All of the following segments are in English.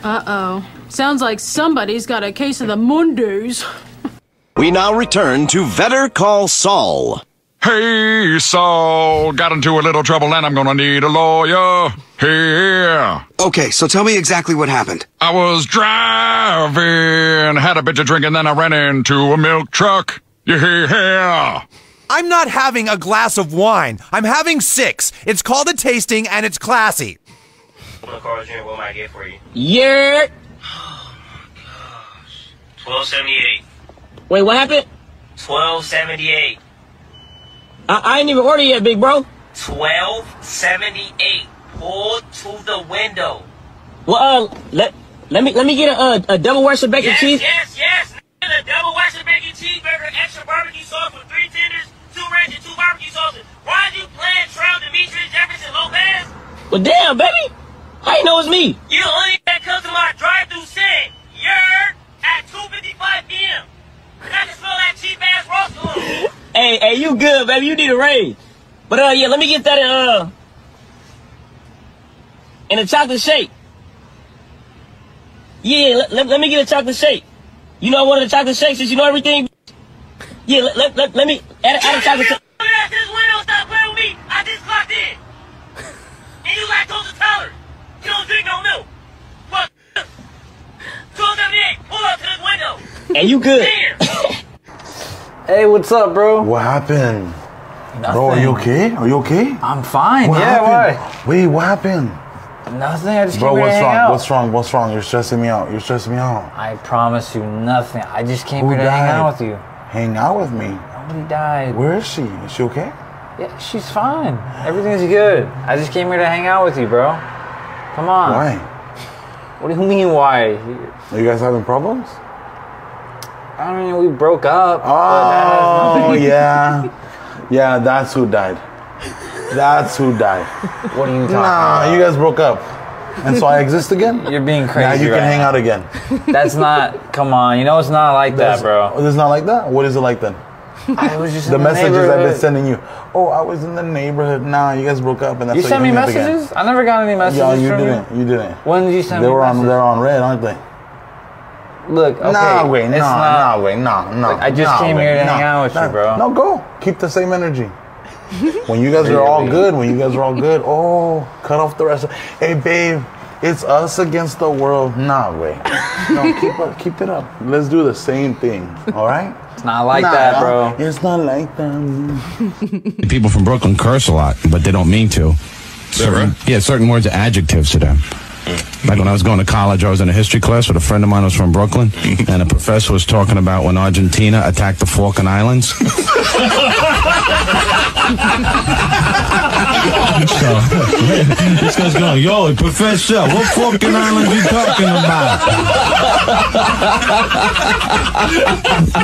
Uh-oh. Sounds like somebody's got a case of the Mondays. We now return to Better Call Saul. Hey, Saul, got into a little trouble and I'm gonna need a lawyer. Here. Okay, so tell me exactly what happened. I was driving, had a bitch of drink, and then I ran into a milk truck. Yeah. I'm not having a glass of wine. I'm having 6. It's called a tasting, and it's classy. What might I get for you? Yeah. Oh my gosh. 1278. Wait, what happened? 1278. I ain't even ordered yet, big bro. 1278. Pull to the window. Well, let me get a double Western bacon cheese. Yes. A double Western bacon cheeseburger, extra barbecue sauce with 3 tenders, 2 ranch, and 2 barbecue sauces. Why are you playing Trout, Demetrius, Jefferson, Lopez? Well, damn, baby. How you know it's me? You only gotta come to my drive-thru saying, "You're" at 2:55 p.m. I can smell that cheap-ass roast corn. Hey, you good, baby. You need a raise. But, yeah, let me get that, in a chocolate shake. Yeah, let me get a chocolate shake. You know I wanted a chocolate shake since you know everything. Yeah, let me add a chocolate shake. This window, stop playing with me. I just clocked in. And you lactose intolerant. You don't drink no milk. Fuck. 1278, pull up to this window. Hey, you good? Hey, what's up, bro? What happened? Nothing. Bro, are you okay? Are you okay? I'm fine. What Why? Wait, what happened? Nothing. I just Bro, came here to hang out. What's wrong? You're stressing me out. I promise you nothing. I just came here to died? hang out with you. Hang out with me? Nobody died. Where is she? Is she okay? Yeah, she's fine. Everything's good. I just came here to hang out with you, bro. Come on. Why? What do you mean, why? Are you guys having problems? I mean, we broke up. Oh, yeah. Yeah, that's who died. That's who died. What are you talking about? You guys broke up. And so I exist again? You're being crazy. Now you can hang out again. That's not, come on. You know it's not like that, bro. It's not like that? What is it like then? I was just the in messages I've neighborhood. been sending you. Oh, I was in the neighborhood. Nah, you guys broke up, and that's You why sent me hung up messages? again. I never got any messages Yeah, you from didn't. You didn't. When did you send me messages? They're on red, aren't they? Look, okay. I just came here to hang out with you, bro. No, go. Keep the same energy. When you guys are all good, oh, cut off the rest. Hey, babe, it's us against the world. Nah, wait. No, keep it up. Let's do the same thing, all right? It's not like that, bro. It's not like that. People from Brooklyn curse a lot, but they don't mean to. Certain words are adjectives to them. Like when I was going to college, I was in a history class with a friend of mine who was from Brooklyn, and a professor was talking about when Argentina attacked the Falkland Islands. So, this guy's going, yo, professor, what Falkland Islands you talking about?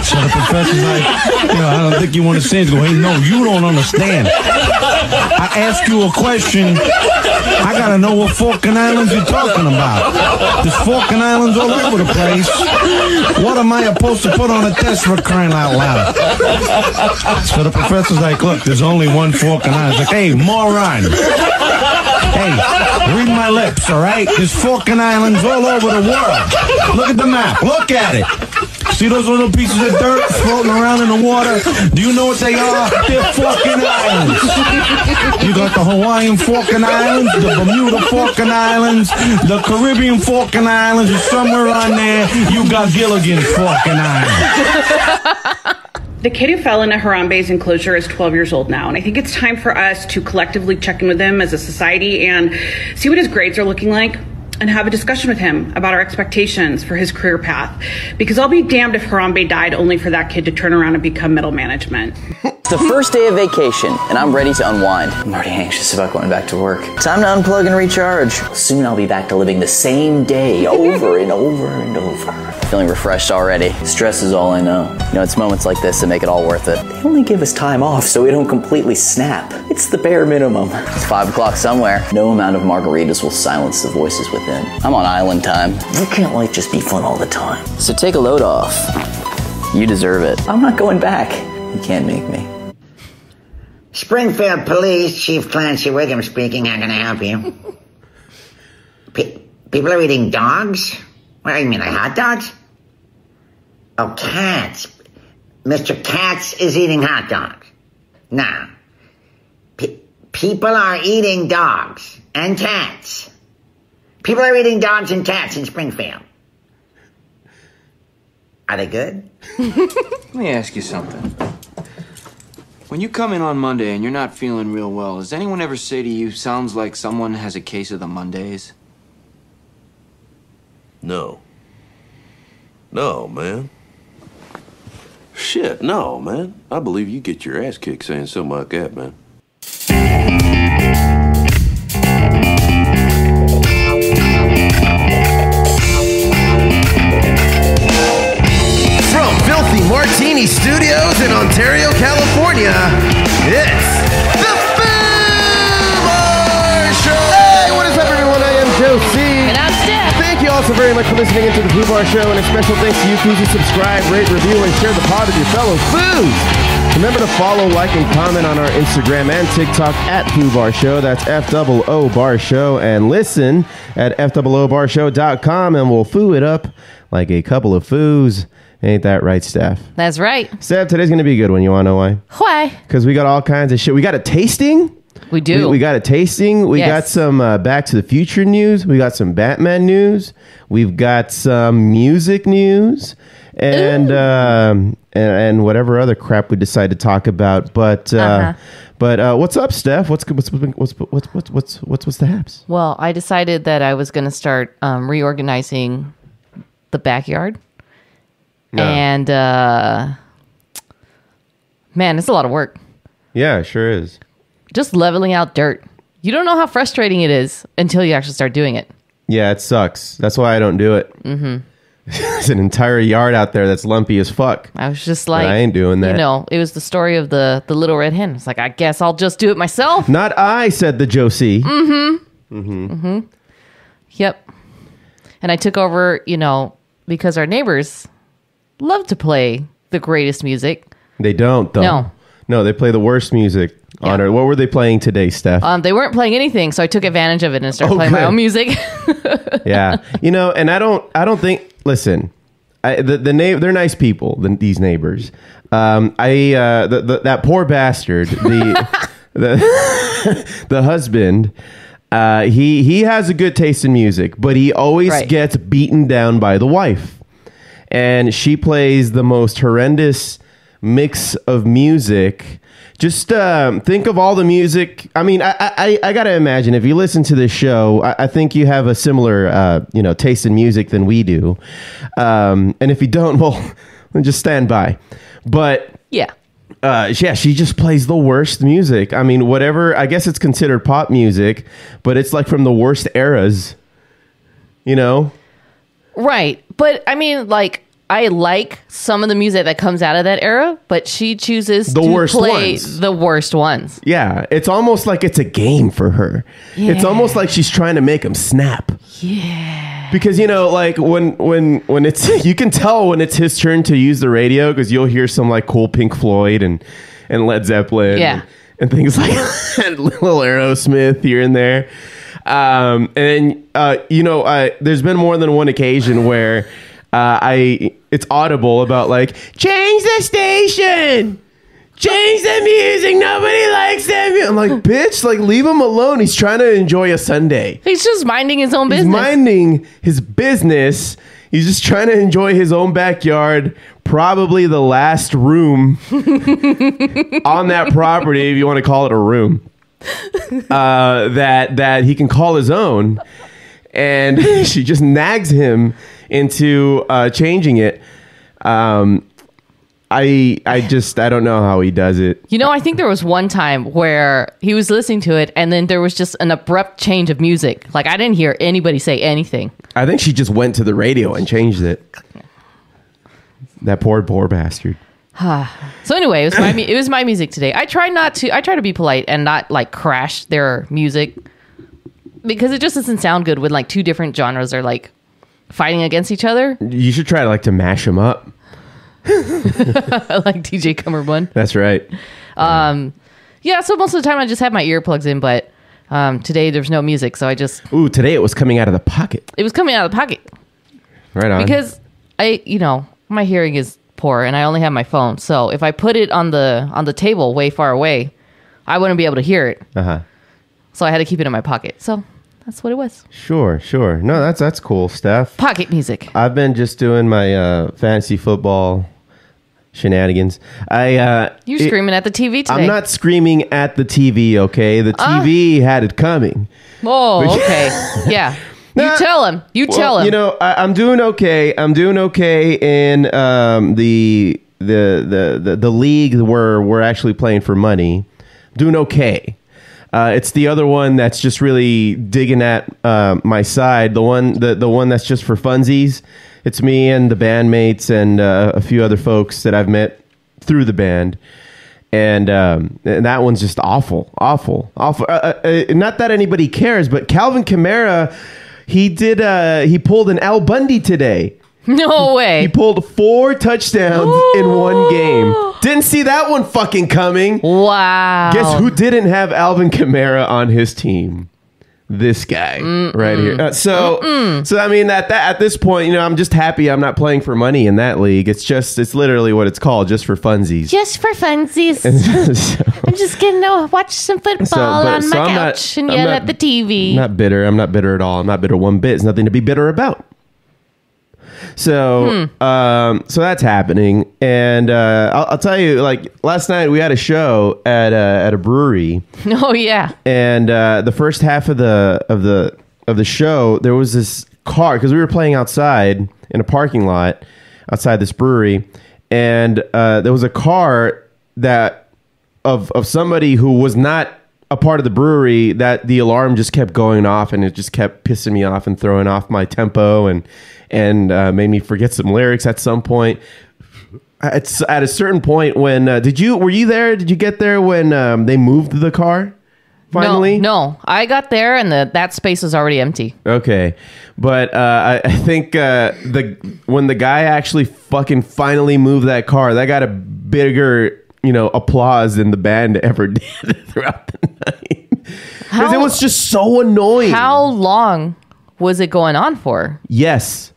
So the professor's like, I don't think you want to say it. Go, hey, no, you don't understand. I ask you a question, I gotta know what Falkland Islands you're talking about. There's Falkland Islands all over the place. What am I supposed to put on a test for crying out loud? So the professor's like, look, there's only one Falkland Island. Like, hey, moron. Hey, read my lips, all right? There's Falkland Islands all over the world. Look at the map. Look at it. See those little pieces of dirt floating around in the water? Do you know what they are? They're Falkland Islands. You got the Hawaiian Falkland Islands, the Bermuda Falkland Islands, the Caribbean Falkland Islands, and somewhere on there, you got Gilligan's Falkland Islands. The kid who fell into Harambe's enclosure is 12 years old now, and I think it's time for us to collectively check in with him as a society and see what his grades are looking like and have a discussion with him about our expectations for his career path. Because I'll be damned if Harambe died only for that kid to turn around and become middle management. It's the first day of vacation, and I'm ready to unwind. I'm already anxious about going back to work. Time to unplug and recharge. Soon I'll be back to living the same day over and over and over. Feeling refreshed already. Stress is all I know. It's moments like this that make it all worth it. They only give us time off so we don't completely snap. It's the bare minimum. It's 5 o'clock somewhere. No amount of margaritas will silence the voices within. I'm on island time. You can't life just be fun all the time. So take a load off. You deserve it. I'm not going back. You can't make me. Springfield Police, Chief Clancy Wiggum speaking. How can I help you? People are eating dogs? What do you mean, like hot dogs? Oh, cats. Mr. Katz is eating hot dogs. Nah. People are eating dogs and cats. People are eating dogs and cats in Springfield. Are they good? Let me ask you something. When you come in on Monday and you're not feeling real well, does anyone ever say to you, sounds like someone has a case of the Mondays? No. No, man. Shit, no, man. I believe you get your ass kicked saying something like that, man. From Filthy Martini Studios in Ontario, California, it's the Foo Bar Show! Hey, what is up, everyone? I am Josie. And I'm Steph. Thank you all so very much for listening into the Foo Bar Show, and a special thanks to you Foos who subscribe, rate, review, and share the pod with your fellow Foos. Remember to follow, like, and comment on our Instagram and TikTok at Foo Bar Show. That's FOO Bar Show. And listen at FOOBarshow.com, and we'll foo it up like a couple of Foos. Ain't that right, Steph? That's right. Steph, today's going to be a good one. You want to know why? Why? Because we got all kinds of shit. We got a tasting. We do. We got a tasting. We Yes. got some Back to the Future news. We got some Batman news. We've got some music news. And whatever other crap we decide to talk about, but what's up, Steph? What's the haps? Well, I decided that I was going to start reorganizing the backyard, and man, it's a lot of work. Yeah, it sure is. Just leveling out dirt. You don't know how frustrating it is until you actually start doing it. Yeah, it sucks. That's why I don't do it. Mm-hmm. There's an entire yard out there that's lumpy as fuck. I was just like, but I ain't doing that. You know, it was the story of the little red hen. It's like, I guess I'll just do it myself. Not I, said the Josie. Mm-hmm. Mm-hmm. Mm-hmm. Yep. And I took over, because our neighbors love to play the greatest music. They don't, though. No, they play the worst music on Earth. What were they playing today, Steph? They weren't playing anything, so I took advantage of it and started playing my own music. Yeah. And I don't think, listen, they're nice people, these neighbors. That poor bastard, the husband, he has a good taste in music, but he always gets beaten down by the wife. And she plays the most horrendous mix of music. Just think of all the music. I mean, I gotta imagine if you listen to this show, I think you have a similar taste in music than we do. And if you don't, well, then just stand by. But yeah, she just plays the worst music. I mean, whatever. I guess it's considered pop music, but it's like from the worst eras. Right. But I mean, like, I like some of the music that comes out of that era, but she chooses to play the worst ones. Yeah, it's almost like it's a game for her. Yeah. It's almost like she's trying to make them snap. Yeah. Because like when it's you can tell when it's his turn to use the radio, because you'll hear some like cool Pink Floyd and Led Zeppelin and things like that, little Aerosmith here and there. And then there's been more than one occasion where it's audible about like, change the station, change the music, nobody likes that music. I'm like, bitch, like, leave him alone. He's trying to enjoy a Sunday. He's just minding his own business. He's minding his business. He's just trying to enjoy his own backyard, probably the last room on that property, if you want to call it a room, that he can call his own. And she just nags him into changing it. I don't know how he does it. I think there was one time where he was listening to it and then there was just an abrupt change of music. Like, I didn't hear anybody say anything. I think she just went to the radio and changed it. That poor bastard. So anyway, it was my music today. I try to be polite and not like crash their music, because it just doesn't sound good when like two different genres are like fighting against each other. You should try to mash them up. Like DJ Cumberbund. That's right. Yeah, so most of the time I just have my earplugs in, but Today there's no music, so I just... Ooh, today it was coming out of the pocket. It was coming out of the pocket. Right on. Because my hearing is poor and I only have my phone. So if I put it on the table way far away, I wouldn't be able to hear it. Uh-huh. So I had to keep it in my pocket. So that's what it was. Sure. No, that's cool, Steph. Pocket music. I've been just doing my fantasy football shenanigans. You're screaming at the TV today. I'm not screaming at the TV, okay? The TV had it coming. Oh, okay. Yeah. You tell him. Tell him. You know, I'm doing okay. I'm doing okay in the league where we're actually playing for money. I'm doing okay. It's the other one that's just really digging at my side. The one that's just for funsies. It's me and the bandmates and a few other folks that I've met through the band. And that one's just awful. Not that anybody cares, but Calvin Kamara, he pulled an Al Bundy today. No way. He pulled 4 touchdowns in one game. Didn't see that one fucking coming. Wow. Guess who didn't have Alvin Kamara on his team? This guy right here. So I mean that at this point, I'm just happy I'm not playing for money in that league. It's literally what it's called, just for funsies. Just for funsies. I'm just gonna watch some football on my couch and yell at the TV. Not bitter. I'm not bitter at all. I'm not bitter one bit. There's nothing to be bitter about. So so that's happening, and I'll tell you, like last night we had a show at a brewery. Oh yeah. And the first half of the show, there was this car, because we were playing outside in a parking lot outside this brewery, and there was a car that of somebody who was not a part of the brewery, that the alarm just kept going off, and it just kept pissing me off and throwing off my tempo and made me forget some lyrics at some point. At a certain point when were you there? Did you get there when they moved the car finally? No, I got there and that space was already empty. Okay, but I think when the guy actually fucking finally moved that car, that got a bigger applause than the band ever did throughout the night, because it was just so annoying. How long was it going on for? Yes.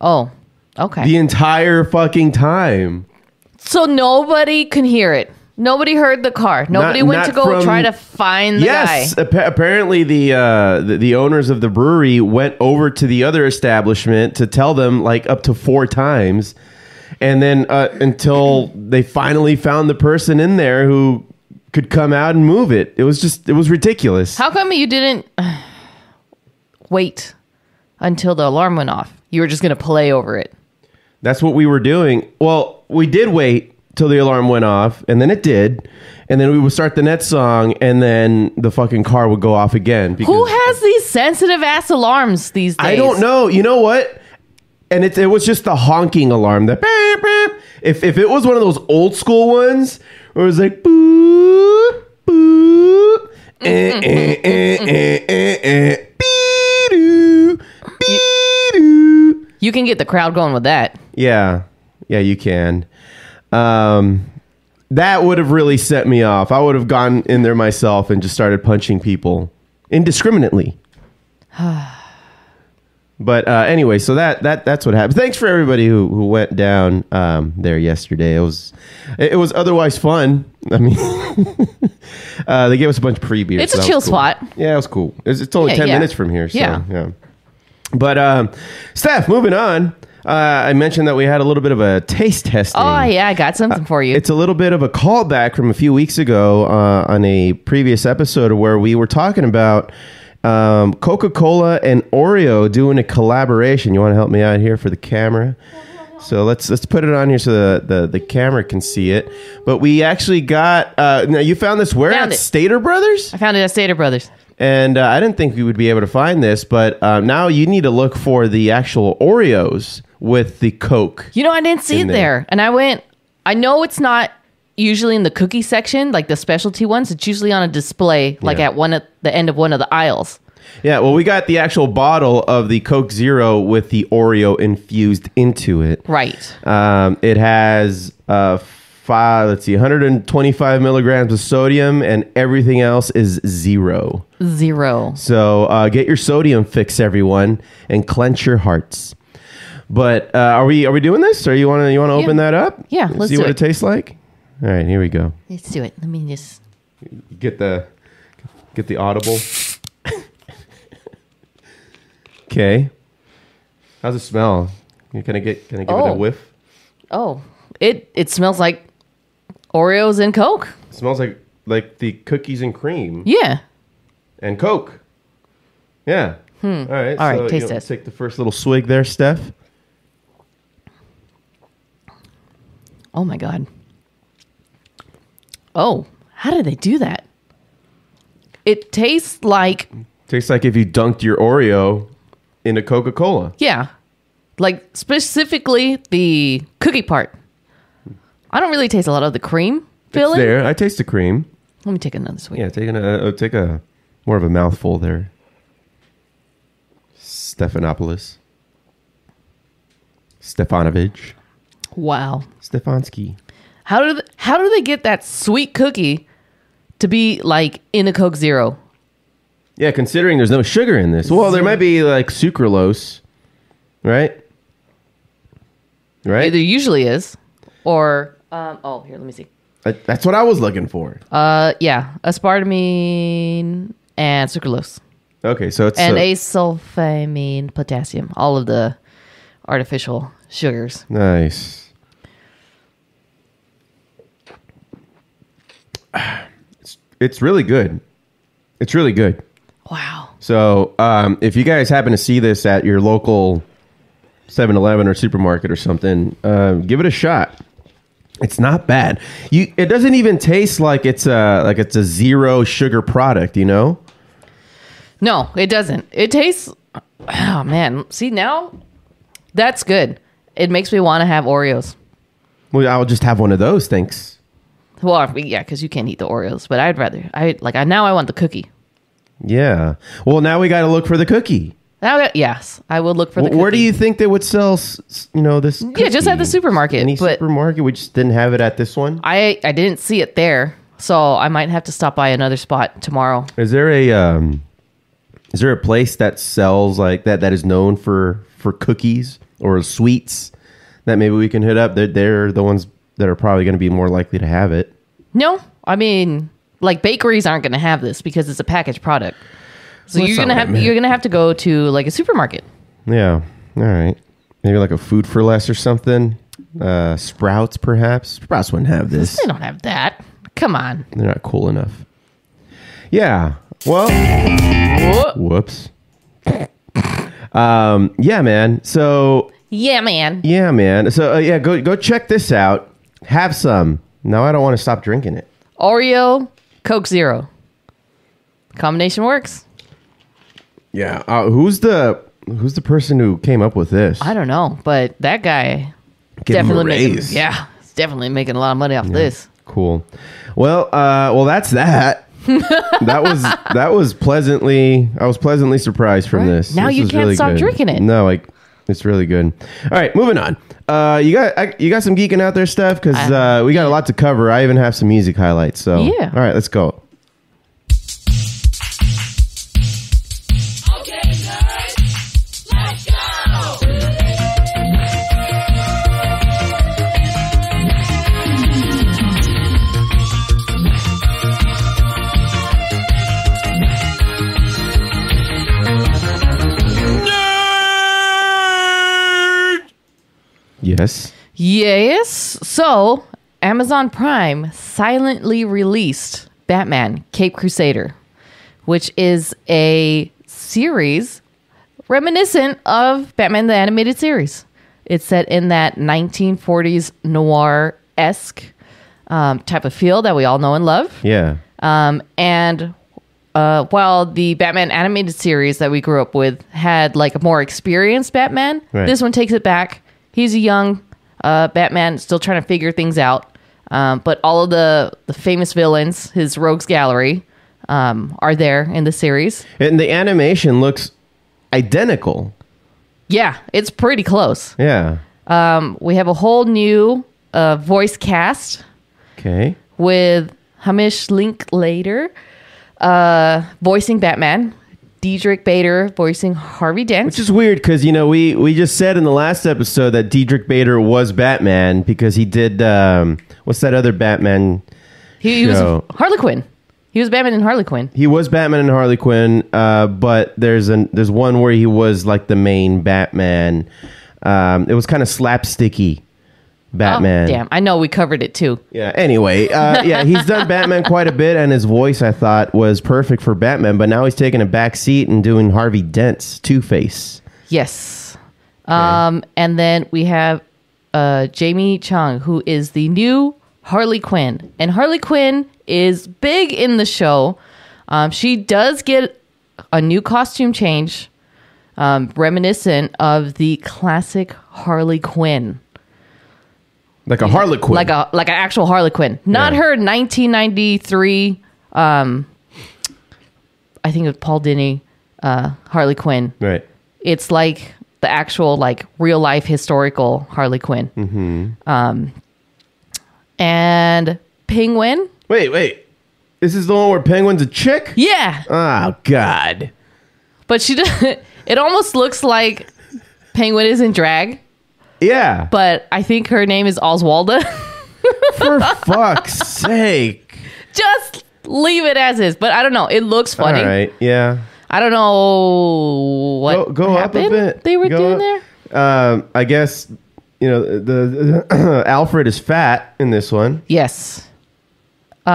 Oh, okay. The entire fucking time. So nobody can hear it. Nobody heard the car. Nobody went to go try to find the guy. Yes, apparently the owners of the brewery went over to the other establishment to tell them like up to 4 times, and then until they finally found the person in there who could come out and move it. It was ridiculous. How come you didn't wait until the alarm went off? You were just going to play over it. That's what we were doing. Well, we did wait till the alarm went off, and then it did, and then we would start the next song, and then the fucking car would go off again. Who has these sensitive ass alarms these days? I don't know. You know what? And it was just the honking alarm. That if it was one of those old school ones where it was like boo boo You can get the crowd going with that. Yeah, you can. That would have really set me off. I would have gone in there myself and just started punching people indiscriminately. But anyway, so that's what happened. Thanks for everybody who went down there yesterday. It was otherwise fun. I mean, they gave us a bunch of free beers. It's a chill spot. Yeah, it was cool. It's only 10 minutes from here. So, yeah. But Steph, moving on. I mentioned that we had a little bit of a taste testing. Oh yeah, I got something for you. It's a little bit of a callback from a few weeks ago on a previous episode where we were talking about Coca-Cola and Oreo doing a collaboration. You want to help me out here for the camera? So let's put it on here so the camera can see it. But we actually got now you found this where at Stater Brothers? I found it at Stater Brothers. And I didn't think we would be able to find this, but now you need to look for the actual Oreos with the Coke. You know, I didn't see it there. And I know it's not usually in the cookie section, like the specialty ones. It's usually on a display, like at the end of one of the aisles. Yeah, well, we got the actual bottle of the Coke Zero with the Oreo infused into it. Right. It has let's see, 125 milligrams of sodium, and everything else is 0. So get your sodium fix, everyone, and clench your hearts. But are we doing this? Or you want to open that up? Yeah, let's see do what it. it tastes like. All right, here we go. Let's do it. Let me just get the audible. Okay. How's it smell? Can I give it a whiff? Oh, it smells like Oreos and Coke. It smells like the cookies and cream. Yeah. And Coke. Yeah. All right. All right, taste you test. Take the first little swig there, Steph. Oh my God. Oh, how did they do that? It tastes like... Tastes like if you dunked your Oreo into Coca-Cola. Yeah. Like specifically the cookie part. I don't really taste a lot of the cream filling. It's there. I taste the cream. Let me take another swig. Yeah, take a more of a mouthful there. Stephanovich. Wow. Stefanski. How do they get that sweet cookie to be like in a Coke Zero? Yeah, considering there's no sugar in this. Well, there might be like sucralose, right? Right? There usually is. Or here, let me see. That's what I was looking for. Yeah, aspartame and sucralose. Okay, so it's and asulfamine, potassium, all of the artificial sugars. Nice. It's really good. It's really good. Wow. So if you guys happen to see this at your local 7-Eleven or supermarket or something, give it a shot. It's not bad. It doesn't even taste like it's a zero sugar product, you know? No, it doesn't. It tastes... Oh, man. See, now that's good. It makes me want to have Oreos. Well, I'll just have one of those, thanks. Well, yeah, because you can't eat the Oreos. But I'd rather... now I want the cookie. Yeah. Well, now we got to look for the cookie. Yes, I would look for the cookie. Where do you think they would sell, this cookie? Yeah, just at the supermarket. Any supermarket? We just didn't have it at this one? I didn't see it there, so I might have to stop by another spot tomorrow. Is there a place that sells like that is known for cookies or sweets that maybe we can hit up? They're the ones that are probably going to be more likely to have it. No, I mean, like bakeries aren't going to have this because it's a packaged product. So you're gonna have to go to like a supermarket. Yeah. All right. Maybe like a Food for Less or something. Sprouts, perhaps. Sprouts wouldn't have this. They don't have that. Come on. They're not cool enough. Yeah. Well. Whoops. Yeah, man. So. Yeah, man. Yeah, man. So yeah, go check this out. Have some. No, I don't want to stop drinking it. Oreo, Coke Zero. Combination works. Yeah. Who's the person who came up with this? I don't know, but that guy Give him a raise. he's definitely making a lot of money off this. Cool. Well, that's that. that was pleasantly. I was pleasantly surprised from this. Now this you is can't really stop good. drinking it. No, it's really good. All right, moving on. You got some geeking out there stuff because we got a lot to cover. I even have some music highlights. So yeah. All right, let's go. Yes. So, Amazon Prime silently released Batman Caped Crusader, which is a series reminiscent of Batman the Animated Series. It's set in that 1940s noir-esque type of feel that we all know and love. Yeah. And while the Batman Animated Series that we grew up with had like a more experienced Batman, this one takes it back. He's a young Batman, still trying to figure things out. But all of the famous villains, his rogues gallery, are there in the series. And the animation looks identical. Yeah, it's pretty close. Yeah. We have a whole new voice cast Okay. With Hamish Linklater voicing Batman. Diedrich Bader voicing Harvey Dent. Which is weird because, we just said in the last episode that Diedrich Bader was Batman because he did, what's that other Batman He was Harley Quinn. He was Batman and Harley Quinn. He was Batman and Harley Quinn, but there's one where he was like the main Batman. It was kind of slapsticky Batman. Oh, damn. I know we covered it too. Yeah. Anyway, he's done Batman quite a bit, and his voice I thought was perfect for Batman. But now he's taking a back seat and doing Harvey Dent's Two-Face. Yes. And then we have Jamie Chung, who is the new Harley Quinn, and Harley Quinn is big in the show. She does get a new costume change, reminiscent of the classic Harley Quinn. Like a Harlequin. Like an actual Harley Quinn. Not her 1993, I think it was Paul Dini, Harley Quinn. Right. It's like the actual, like, real life historical Harley Quinn. Mm-hmm. And Penguin. Wait. This is the one where Penguin's a chick? Yeah. Oh, God. But she does. It almost looks like Penguin is in drag. Yeah. But I think her name is Oswalda. For fuck's sake. Just leave it as is. But I don't know. It looks funny. All right. Yeah. I don't know what go happened up a bit. They were doing there. I guess, the Alfred is fat in this one. Yes. He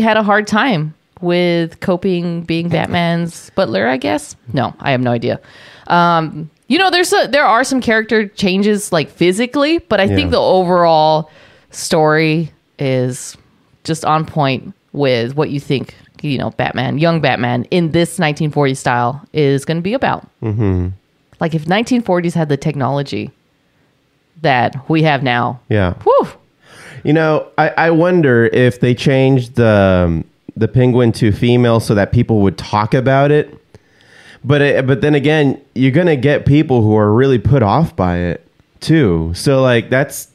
had a hard time with coping being Batman's butler, I guess. No, I have no idea. There are some character changes, like, physically, but I think the overall story is just on point with what you think, Batman, young Batman in this 1940s style is going to be about. Mm-hmm. Like, if 1940s had the technology that we have now. Yeah. Whew. I wonder if they changed the Penguin to female so that people would talk about it. But then again, you're going to get people who are really put off by it too. So, like, that's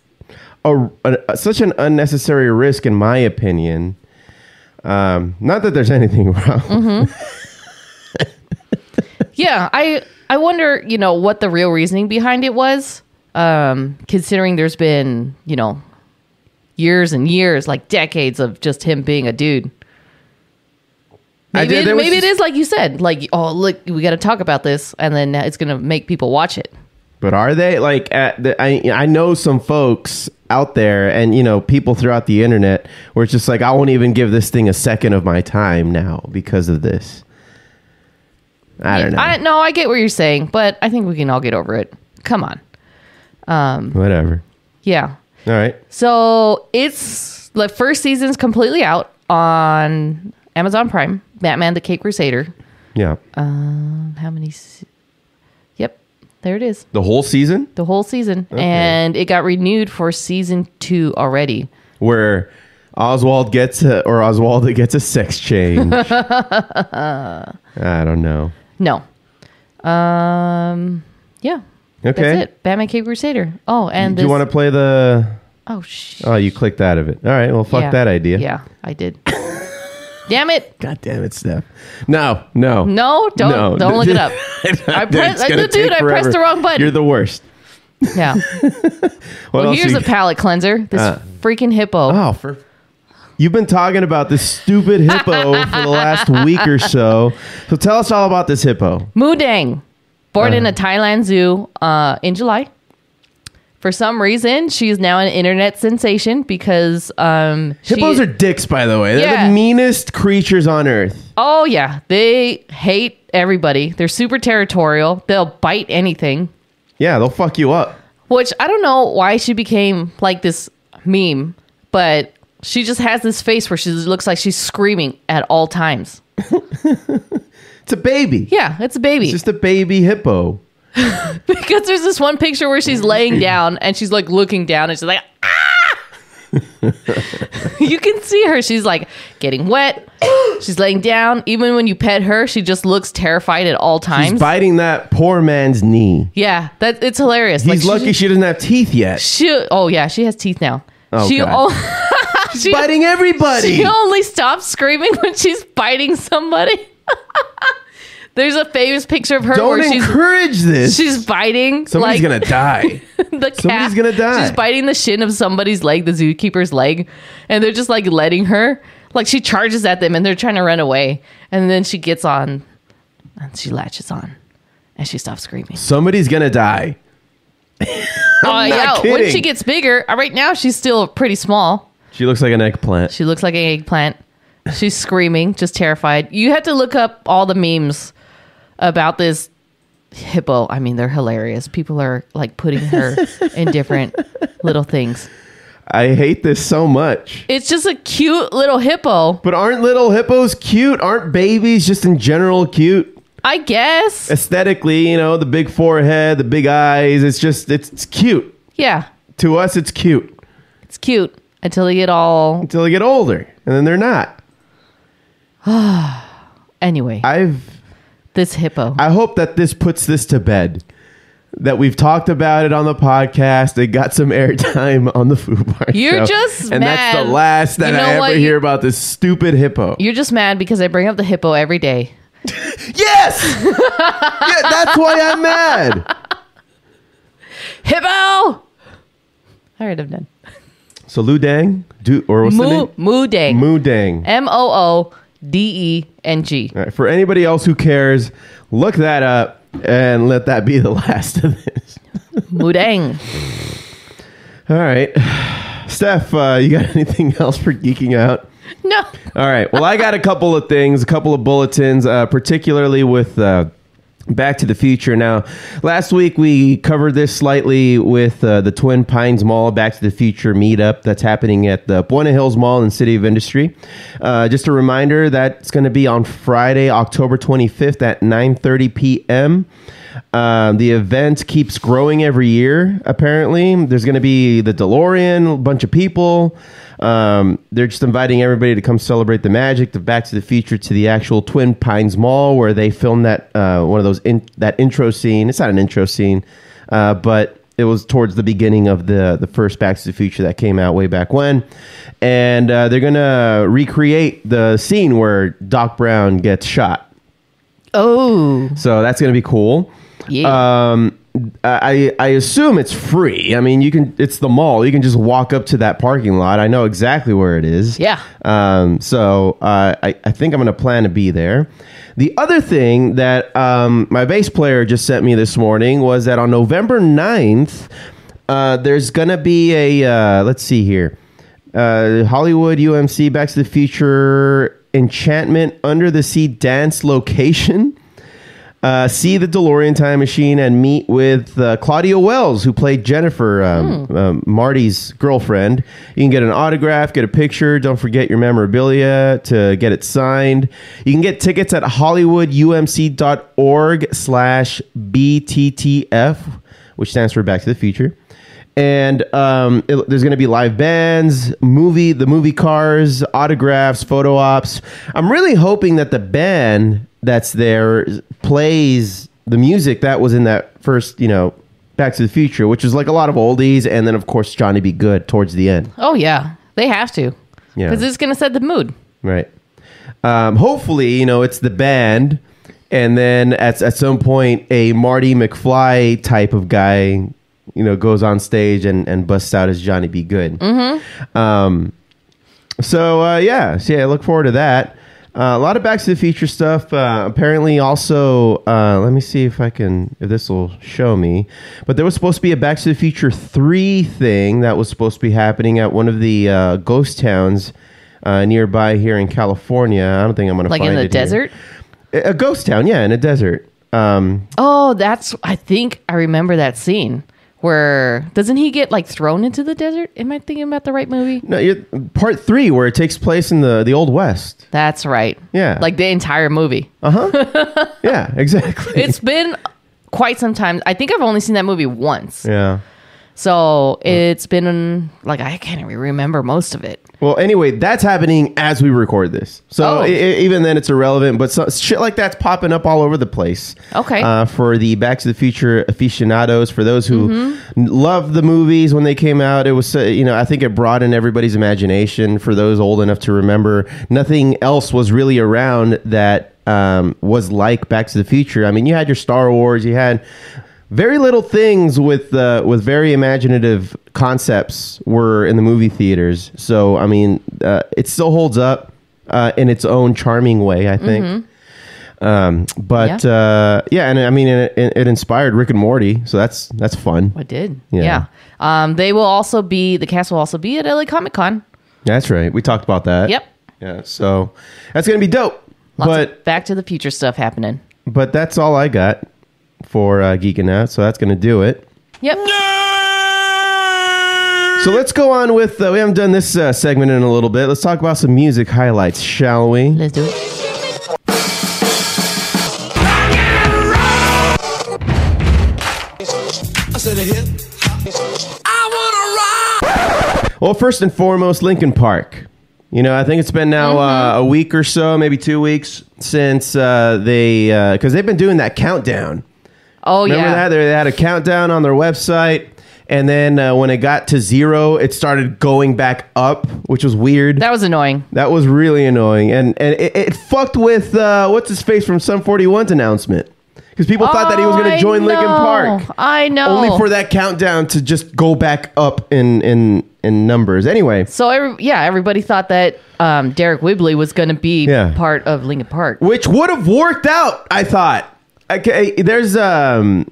such an unnecessary risk, in my opinion. Not that there's anything wrong. Mm-hmm. Yeah, I wonder, what the real reasoning behind it was, considering there's been, years and years, like decades of just him being a dude. Maybe it is like you said, like, oh, look, we got to talk about this, and then it's going to make people watch it. But are they? Like, I know some folks out there and, people throughout the internet where it's just like, I won't even give this thing a second of my time now because of this. I don't know. I get what you're saying, but I think we can all get over it. Come on. Whatever. Yeah. All right. So it's the first season's completely out on Amazon Prime. Batman the Caped Crusader. Yeah. How many? Yep. There it is. The whole season? The whole season. Okay. And it got renewed for season 2 already. Where Oswalda gets a sex change. I don't know. No. Yeah. Okay. That's it. Batman Caped Crusader. Oh, and do you want to play the... Oh, shit. Oh, you clicked out of it. All right. Well, fuck that idea. Yeah, I did. Damn it. God damn it, Steph. No. No, don't look it up. I pressed the wrong button. You're the worst. Yeah. Well, here's a palate cleanser. This freaking hippo. Oh, you've been talking about this stupid hippo for the last week or so. So tell us all about this hippo. Moo Deng, born in a Thailand zoo in July. For some reason, she's now an internet sensation because hippos are dicks, by the way. They're the meanest creatures on earth. Oh, yeah. They hate everybody. They're super territorial. They'll bite anything. Yeah, they'll fuck you up. Which, I don't know why she became like this meme, but she just has this face where she looks like she's screaming at all times. It's a baby. Yeah, it's a baby. It's just a baby hippo. Because there's this one picture where she's laying down and she's like looking down and she's like, ah! You can see her. She's like getting wet. She's laying down. Even when you pet her, she just looks terrified at all times. She's biting that poor man's knee. Yeah, it's hilarious. He's lucky she doesn't have teeth yet. She has teeth now. Oh, she God. She's biting everybody. She only stops screaming when she's biting somebody. There's a famous picture of her. Don't encourage this. She's biting. Somebody's gonna die. The cat. Somebody's gonna die. She's biting the shin of somebody's leg, the zookeeper's leg, and they're just like letting her. Like she charges at them, and they're trying to run away, and then she gets on, and she latches on, and she stops screaming. Somebody's gonna die. I'm not kidding. When she gets bigger, right now she's still pretty small. She looks like an eggplant. She looks like an eggplant. She's screaming, just terrified. You have to look up all the memes about this hippo. I mean, they're hilarious. People are like putting her in different little things. I hate this so much. It's just a cute little hippo. But aren't little hippos cute? Aren't babies just in general cute? I guess. Aesthetically, the big forehead, the big eyes. It's cute. Yeah. To us, it's cute. It's cute until they get older. And then they're not. Anyway. This hippo. I hope that this puts this to bed. That we've talked about it on the podcast. It got some airtime on the Foo Bar You're show. just and mad. that's the last that I ever hear about this stupid hippo. You're just mad because I bring up the hippo every day. Yes! Yeah, that's why I'm mad. Hippo! All right, I'm done. So Moo Deng? Or what's the name? Moo Deng. Moo Deng. Moodeng. All right, for anybody else who cares, look that up and let that be the last of this. Moo Deng. All right. Steph, you got anything else for Geeking Out? No. All right. Well, I got a couple of things, a couple of bulletins, particularly with Back to the Future. Now, last week we covered this slightly with the Twin Pines Mall Back to the Future meetup that's happening at the Buena Hills Mall in City of Industry. Just a reminder that it's going to be on Friday, October 25th at 9:30 p.m. The event keeps growing every year, apparently. There's going to be the DeLorean, a bunch of people. They're just inviting everybody to come celebrate the magic of Back to the Future to the actual Twin Pines Mall where they filmed that one of those that intro scene. It's not an intro scene, but it was towards the beginning of the first Back to the Future that came out way back when. And they're going to recreate the scene where Doc Brown gets shot. Oh. So that's going to be cool. Yeah. I assume it's free. I mean, it's the mall. You can just walk up to that parking lot. I know exactly where it is. Yeah. So I think I'm going to plan to be there. The other thing that my bass player just sent me this morning was that on November 9th, there's going to be a, let's see here, Hollywood UMC Back to the Future Enchantment Under the Sea Dance location. See the DeLorean time machine and meet with Claudia Wells, who played Jennifer, Marty's girlfriend. You can get an autograph, get a picture. Don't forget your memorabilia to get it signed. You can get tickets at hollywoodumc.org/BTTF, which stands for Back to the Future. And there's going to be live bands, the movie cars, autographs, photo ops. I'm really hoping that the band that's there plays the music that was in that first, Back to the Future, which is like a lot of oldies, and then of course Johnny Be Good towards the end. Oh yeah, they have to, because it's going to set the mood. Right. Hopefully, it's the band, and then at some point a Marty McFly type of guy, goes on stage and busts out as Johnny Be Good. Mm-hmm. So I look forward to that. A lot of Back to the Future stuff. Apparently also, let me see if this will show me. But there was supposed to be a Back to the Future 3 thing that was supposed to be happening at one of the ghost towns nearby here in California. I don't think I'm going to find it. Like in the desert? A ghost town, yeah, in a desert. I think I remember that scene. Where doesn't he get thrown into the desert? Am I thinking about the right movie? No, part 3 where it takes place in the Old West. That's right. Yeah, like the entire movie. Yeah, exactly. It's been quite some time. I think I've only seen that movie once. Yeah. So it's been like, I can't even remember most of it. Well, anyway, that's happening as we record this. So even then it's irrelevant, but shit like that's popping up all over the place. Okay. For the Back to the Future aficionados, for those who loved the movies when they came out, it was, I think it broadened everybody's imagination. For those old enough to remember, nothing else was really around that was like Back to the Future. I mean, you had your Star Wars, you had very little things with very imaginative concepts were in the movie theaters. So, I mean, it still holds up in its own charming way, I think. And I mean, it inspired Rick and Morty, so that's fun. It did. Yeah. They will also be, the cast will also be at LA Comic Con. That's right. We talked about that. Yep. Yeah. So that's gonna be dope. Lots of Back to the Future stuff happening. But that's all I got for Geeking Out, so that's going to do it. Yep. So let's go on with, we haven't done this segment in a little bit. Let's talk about some music highlights, shall we? Let's do it. Well, first and foremost, Linkin Park. I think it's been now a week or so, maybe 2 weeks since because they've been doing that countdown. Oh, Remember that? They had a countdown on their website, and then when it got to 0, it started going back up, which was weird. That was annoying. That was really annoying, and it fucked with what's his face from Sum 41's announcement, because people thought that he was going to join Linkin Park. I know. Only for that countdown to just go back up in numbers. Anyway, so everybody thought that Derek Whibley was going to be part of Linkin Park, which would have worked out. I thought. Okay, there's a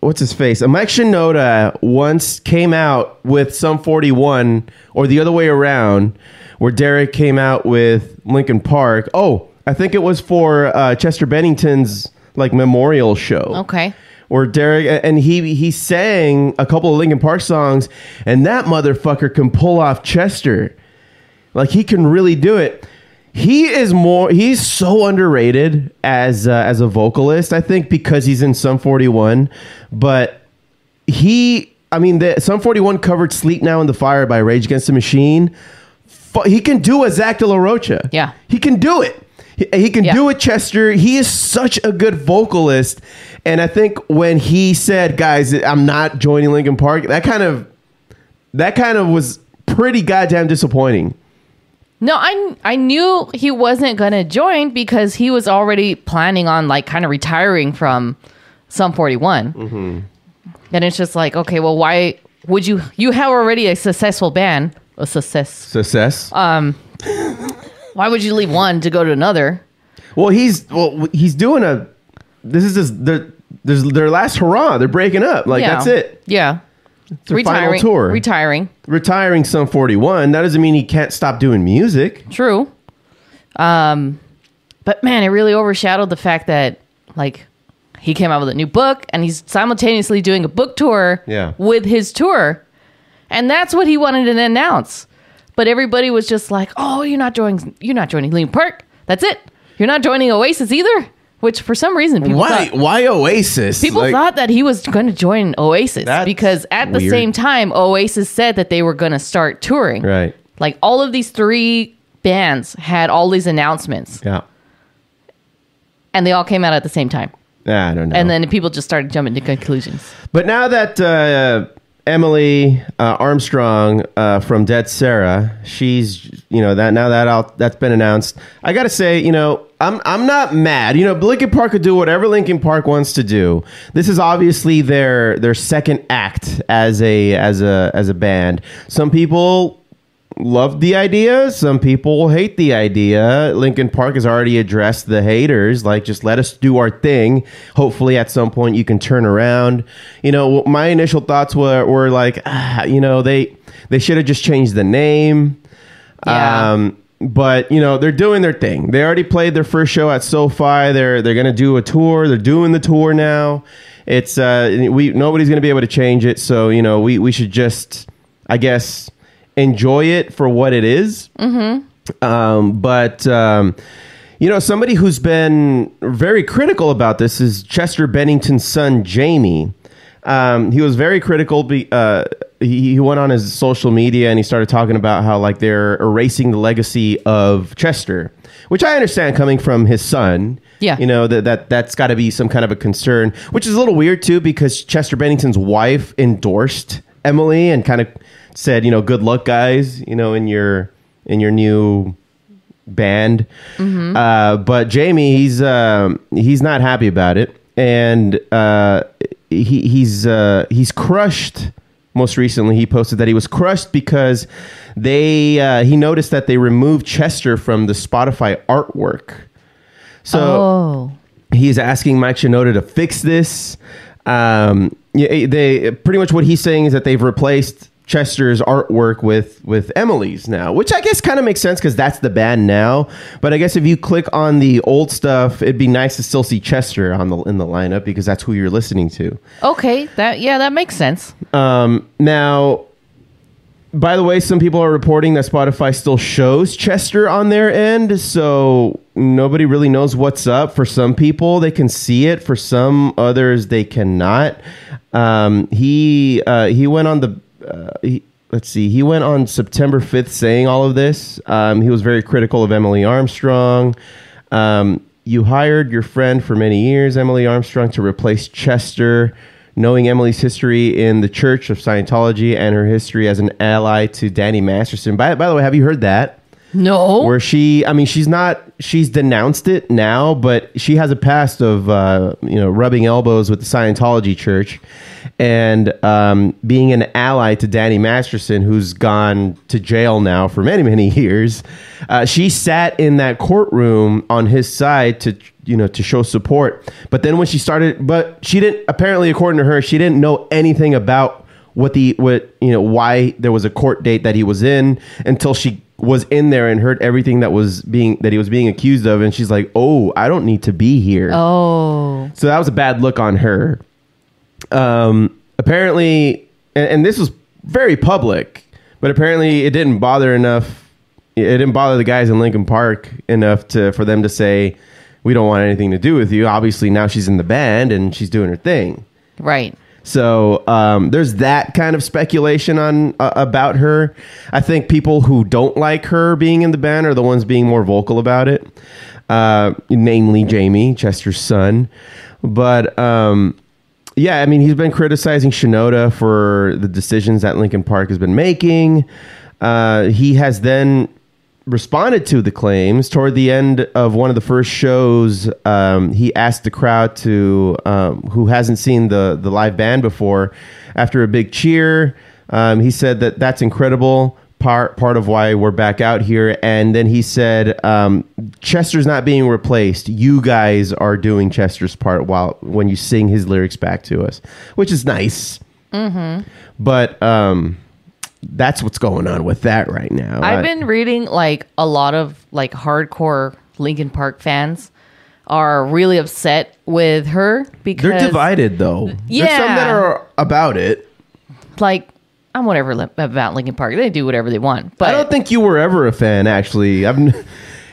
what's his face? Mike Shinoda once came out with Sum 41, or the other way around, where Derek came out with Linkin Park. Oh, I think it was for Chester Bennington's memorial show. Okay. Or Derek, and he sang a couple of Linkin Park songs, and that motherfucker can pull off Chester. He can really do it. He's so underrated as a vocalist, I think, because he's in Sum 41. But Sum 41 covered Sleep Now in the Fire by Rage Against the Machine. He can do a Zach De La Rocha. Yeah. He can do it. He can do it, Chester. He is such a good vocalist. And I think when he said, guys, I'm not joining Linkin Park, that kind of was pretty goddamn disappointing. No, I knew he wasn't going to join because he was already planning on kind of retiring from Sum 41. Mm-hmm. And it's just okay, well, why would you have already a successful band, success. Why would you leave one to go to another? Well, he's doing this is their last hurrah. They're breaking up. That's it. Yeah. It's their final tour. Retiring Sum 41. That doesn't mean he can't stop doing music. True. But man, it really overshadowed the fact that he came out with a new book and he's simultaneously doing a book tour with his tour. And that's what he wanted to announce. But everybody was just oh, you're not joining Linkin Park. That's it. You're not joining Oasis either. Which for some reason people why Oasis? People thought that he was going to join Oasis because at the same time Oasis said that they were going to start touring. Right. All of these 3 bands had all these announcements. Yeah. And they all came out at the same time. I don't know. And then people just started jumping to conclusions. But now that Emily Armstrong from Dead Sarah, she's that's been announced. I gotta say, I'm not mad. Linkin Park could do whatever Linkin Park wants to do. This is obviously their second act as a band. Some people love the idea. Some people hate the idea. Linkin Park has already addressed the haters. Just let us do our thing. Hopefully at some point you can turn around. My initial thoughts were they should have just changed the name. Yeah. But they're doing their thing. They already played their first show at SoFi. They're going to do a tour. They're doing the tour now. It's nobody's going to be able to change it. So we should just, I guess, enjoy it for what it is. Mm-hmm. But somebody who's been very critical about this is Chester Bennington's son, Jamie. He was very critical. He went on his social media and he started talking about how like they're erasing the legacy of Chester, which I understand coming from his son. Yeah. You know, that's got to be some kind of a concern, which is a little weird too, because Chester Bennington's wife endorsed Emily and kind of said, you know, good luck guys, you know, in your new band. But Jamie, he's not happy about it. And he's crushed. Most recently, he posted that he was crushed because he noticed that they removed Chester from the Spotify artwork. So he's asking Mike Shinoda to fix this. They pretty much what he's saying is that they've replaced Chester's artwork with Emily's now, which I guess kind of makes sense because that's the band now. But I guess if you click on the old stuff, it'd be nice to still see Chester in the lineup because that's who you're listening to. Okay, that makes sense. Now, by the way, some people are reporting that Spotify still shows Chester on their end, so nobody really knows what's up. For some people, they can see it. For some others, they cannot. He went on the. He went on September 5th saying all of this. He was very critical of Emily Armstrong. You hired your friend for many years, Emily Armstrong, to replace Chester. Knowing Emily's history in the Church of Scientology and her history as an ally to Danny Masterson. By the way, have you heard that? No. Where she's denounced it now, but she has a past of, rubbing elbows with the Scientology Church and being an ally to Danny Masterson, who's gone to jail now for many, many years. She sat in that courtroom on his side to show support. But then when she didn't, apparently, according to her, she didn't know anything about why there was a court date that he was in until she was in there and heard everything that he was being accused of. And she's like, oh, I don't need to be here. Oh. So that was a bad look on her. Apparently, and this was very public, but apparently it didn't bother enough. It didn't bother the guys in Linkin Park enough for them to say, we don't want anything to do with you. Obviously, now she's in the band and she's doing her thing. Right. So there's that kind of speculation about her. I think people who don't like her being in the band are the ones being more vocal about it, namely Jamie, Chester's son. But yeah, I mean, he's been criticizing Shinoda for the decisions that Linkin Park has been making. He has then responded to the claims. Toward the end of one of the first shows, he asked the crowd who hasn't seen the live band before, after a big cheer, he said that's incredible, part of why we're back out here. And then he said, Chester's not being replaced. You guys are doing Chester's part when you sing his lyrics back to us, which is nice. Mm-hmm. But that's what's going on with that right now. I've been reading like a lot of like hardcore Linkin Park fans are really upset with her because they're divided though. Yeah. There's some that are about it. Like, I'm whatever about Linkin Park. They do whatever they want. But I don't think you were ever a fan, actually. The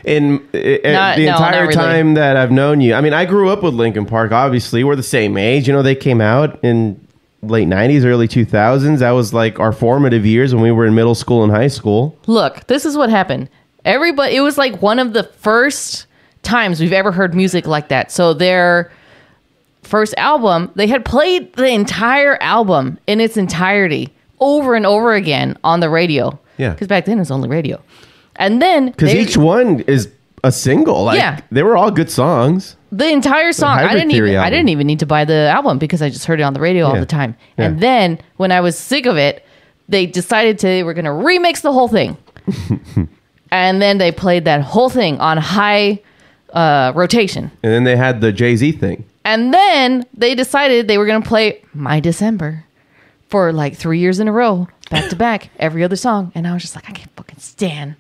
entire time that I've known you. I mean, I grew up with Linkin Park, obviously. We're the same age. You know, they came out in late 90s, early 2000s. That was like our formative years when we were in middle school and high school. Look, this is what happened. It was like one of the first times we've ever heard music like that. So their first album, they had played the entire album in its entirety over and over again on the radio. Yeah. Because back then it was only radio. And then... Because each one is a single. Like, yeah. They were all good songs. The entire song. I didn't even need to buy the album because I just heard it on the radio all the time. Yeah. And then when I was sick of it, they decided they were going to remix the whole thing. And then they played that whole thing on high rotation. And then they had the Jay-Z thing. And then they decided they were going to play My December for like 3 years in a row, back to back, every other song. And I was just like, I can't fucking stand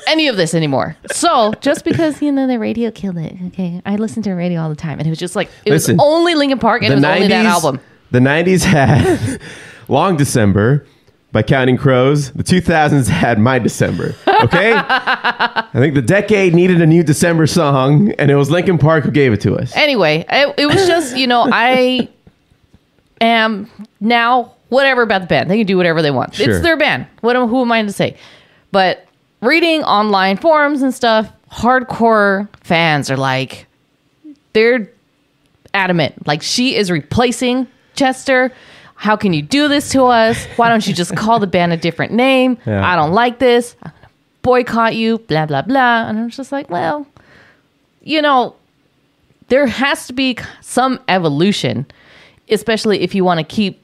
any of this anymore. So just because, the radio killed it, okay, I listened to radio all the time, and it was just like, was only Linkin Park, and it was only that album. The 90s had Long December by Counting Crows. The 2000s had My December, okay? I think the decade needed a new December song, and it was Linkin Park who gave it to us. Anyway, it was just, now whatever about the band. They can do whatever they want. Sure. It's their band. Who am I to say? But reading online forums and stuff, hardcore fans are like, they're adamant. Like, she is replacing Chester. How can you do this to us? Why don't you just call the band a different name? Yeah. I don't like this. I'm going to boycott you, blah, blah, blah. And I'm just like, well, there has to be some evolution, especially if you want to keep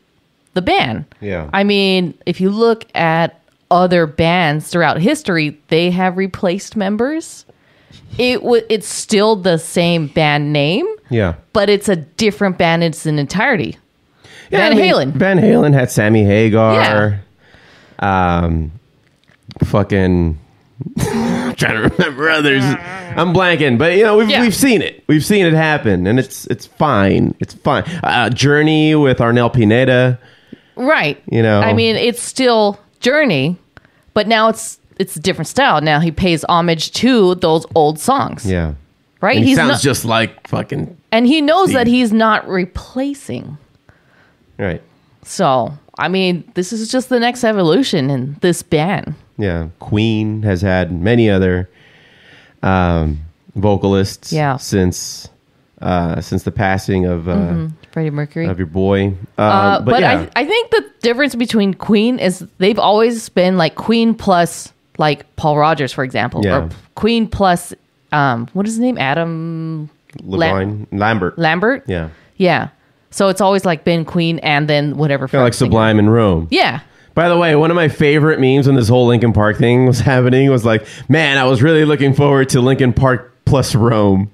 the band. Yeah. I mean, if you look at other bands throughout history, they have replaced members. It's still the same band name. Yeah. But it's a different band in its entirety. Yeah, Van Halen. Van Halen had Sammy Hagar. Fucking trying to remember others. I'm blanking, but we've seen it. We've seen it happen, and it's fine. It's fine. Journey with Arnel Pineda. Right. I mean, it's still Journey, but now it's a different style. Now he pays homage to those old songs. Yeah. Right? And he sounds just like fucking. And he knows Steve. that he's not replacing. Right. So, I mean, this is just the next evolution in this band. Yeah. Queen has had many other vocalists since the passing of Freddie Mercury. Of your boy. But yeah. I think the difference between Queen is they've always been like Queen plus like Paul Rogers, for example. Yeah. Or Queen plus, what is his name? Adam Lambert. Lambert? Yeah. Yeah. So it's always like been Queen and then whatever. Kind of like Sublime in Rome. Yeah. By the way, one of my favorite memes when this whole Linkin Park thing was happening was like, man, I was really looking forward to Linkin Park plus Rome.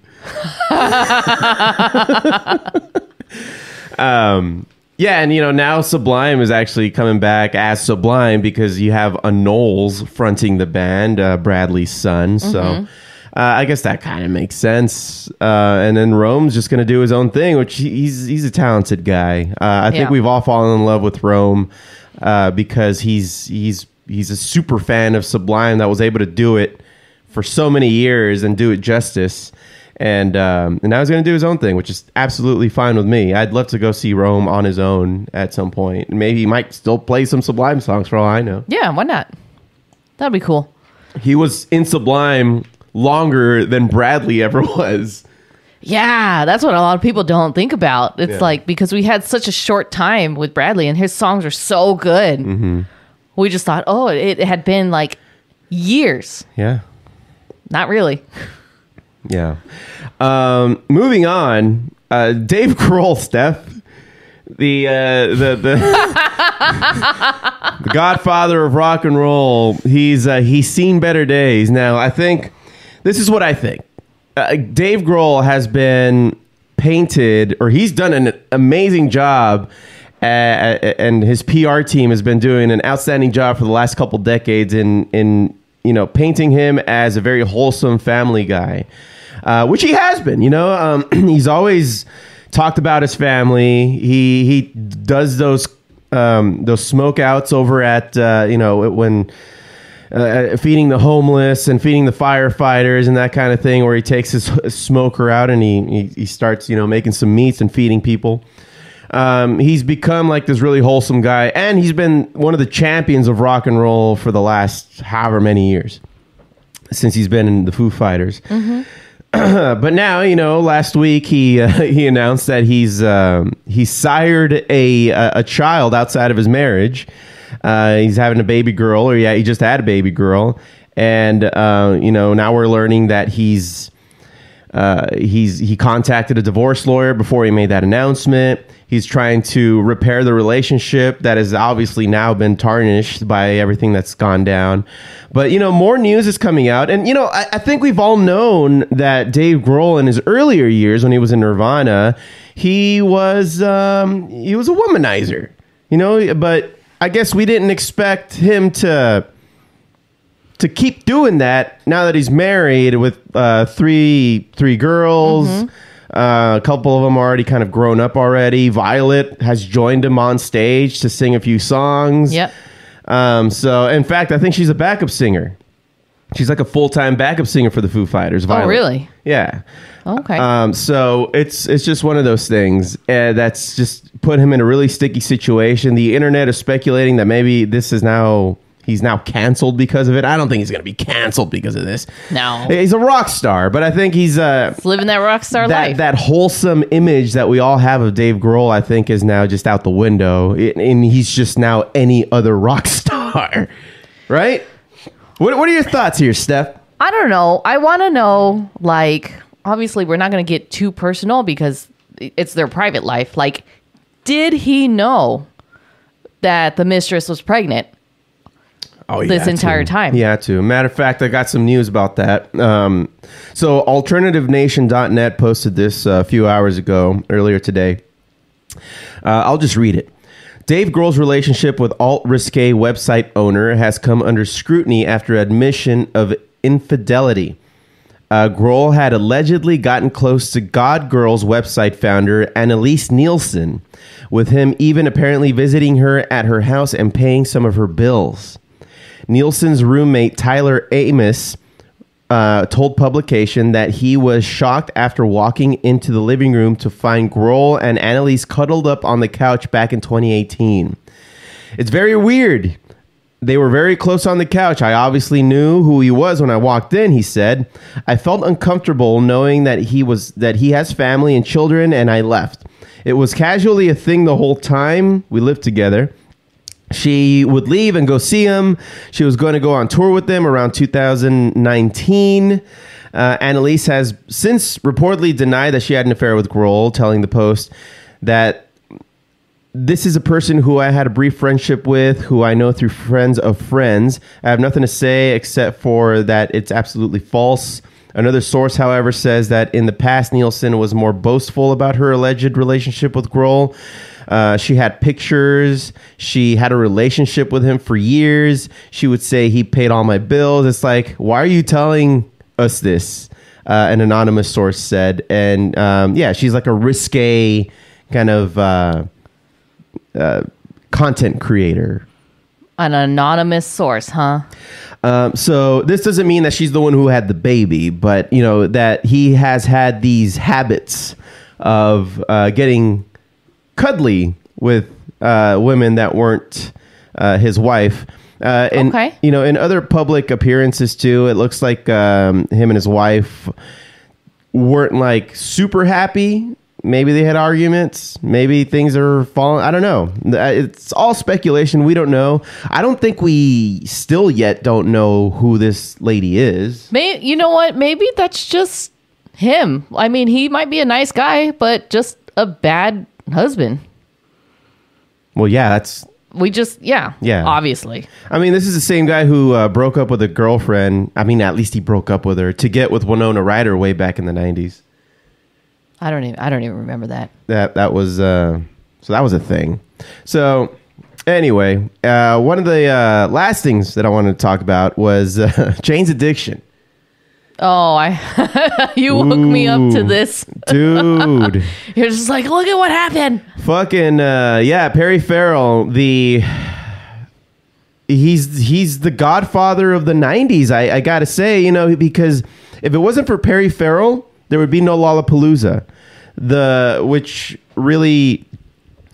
Yeah, and now Sublime is actually coming back as Sublime because you have a Knowles fronting the band, Bradley's son. So I guess that kind of makes sense. And then Rome's just going to do his own thing, which he's a talented guy. I think we've all fallen in love with Rome because he's a super fan of Sublime that was able to do it for so many years and do it justice. And now he's going to do his own thing, which is absolutely fine with me. I'd love to go see Rome on his own at some point. Maybe he might still play some Sublime songs for all I know. Yeah, why not? That'd be cool. He was in Sublime longer than Bradley ever was. Yeah, that's what a lot of people don't think about. It's like because we had such a short time with Bradley and his songs are so good. Mm-hmm. We just thought, it had been like years. Yeah. Not really. Yeah. Moving on, Dave Grohl, Steph, the the godfather of rock and roll. He's seen better days. Now, I think this is what I think. Dave Grohl has been painted, or he's done an amazing job, and his PR team has been doing an outstanding job for the last couple decades in painting him as a very wholesome family guy. Which he has been, he's always talked about his family. He does those smoke outs over at, when feeding the homeless and feeding the firefighters and that kind of thing, where he takes his smoker out and he starts, making some meats and feeding people. He's become like this really wholesome guy, and he's been one of the champions of rock and roll for the last however many years since he's been in the Foo Fighters. Mm-hmm. But now, last week he announced that he sired a child outside of his marriage. He's having a baby girl, he just had a baby girl, and now we're learning that he contacted a divorce lawyer before he made that announcement. He's trying to repair the relationship that has obviously now been tarnished by everything that's gone down. But, more news is coming out. And, I think we've all known that Dave Grohl in his earlier years when he was in Nirvana, he was a womanizer, but I guess we didn't expect him to keep doing that now that he's married with three girls. Mm-hmm. A couple of them are already kind of grown up already. Violet has joined him on stage to sing a few songs. Yep. So, in fact, I think she's a backup singer. She's like a full-time backup singer for the Foo Fighters. Violet. Oh, really? Yeah. Okay. So it's just one of those things that's just put him in a really sticky situation. The internet is speculating that maybe he's now canceled because of it. I don't think he's going to be canceled because of this. No. He's a rock star, but I think he's living that rock star life. That wholesome image that we all have of Dave Grohl, I think, is now just out the window. And he's just now any other rock star. Right? What are your thoughts here, Steph? I don't know. I want to know, like, obviously we're not going to get too personal because it's their private life. Like, did he know that the mistress was pregnant this entire time? He had to. Matter of fact, I got some news about that. So AlternativeNation.net posted this a few hours ago, earlier today. I'll just read it. Dave Grohl's relationship with alt-risque website owner has come under scrutiny after admission of infidelity. Grohl had allegedly gotten close to God Girl's website founder, Annalise Nielsen, with him even apparently visiting her at her house and paying some of her bills. Nielsen's roommate, Tyler Amos, told publication that he was shocked after walking into the living room to find Grohl and Annalise cuddled up on the couch back in 2018. It's very weird. They were very close on the couch. I obviously knew who he was when I walked in, he said. I felt uncomfortable knowing that he has family and children, and I left. It was casually a thing the whole time we lived together. She would leave and go see him. She was going to go on tour with them around 2019. Annalise has since reportedly denied that she had an affair with Grohl, telling the Post that this is a person who I had a brief friendship with, who I know through friends of friends. I have nothing to say except for that it's absolutely false. Another source, however, says that in the past, Nielsen was more boastful about her alleged relationship with Grohl. She had pictures. She had a relationship with him for years. She would say he paid all my bills. It's like, why are you telling us this? An anonymous source said. And she's like a risque kind of content creator. An anonymous source, huh? So this doesn't mean that she's the one who had the baby, but that he has had these habits of getting cuddly with women that weren't his wife. And, in other public appearances too, it looks like him and his wife weren't like super happy. Maybe they had arguments. Maybe things are falling. I don't know. It's all speculation. We don't know. I don't think we still yet don't know who this lady is. You know what? Maybe that's just him. I mean, he might be a nice guy, but just a bad husband. Well, yeah, that's... obviously. I mean, this is the same guy who broke up with a girlfriend. I mean, at least he broke up with her to get with Winona Ryder way back in the 90s. I don't even remember that. That was so that was a thing. So anyway, one of the last things that I wanted to talk about was Jane's addiction. Oh, you hooked me up to this, dude. You're just like, look at what happened. Fucking Perry Farrell. He's the godfather of the 90s. I gotta say, because if it wasn't for Perry Farrell, there would be no Lollapalooza, which really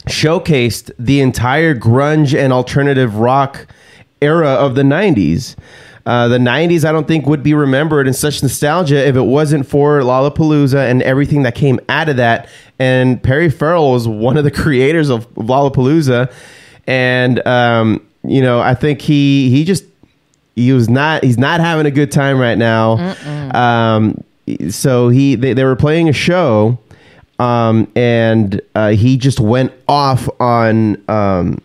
showcased the entire grunge and alternative rock era of the 90s. The 90s, I don't think, would be remembered in such nostalgia if it wasn't for Lollapalooza and everything that came out of that. And Perry Farrell was one of the creators of Lollapalooza. And, I think he's not having a good time right now. So they were playing a show, and he just went off on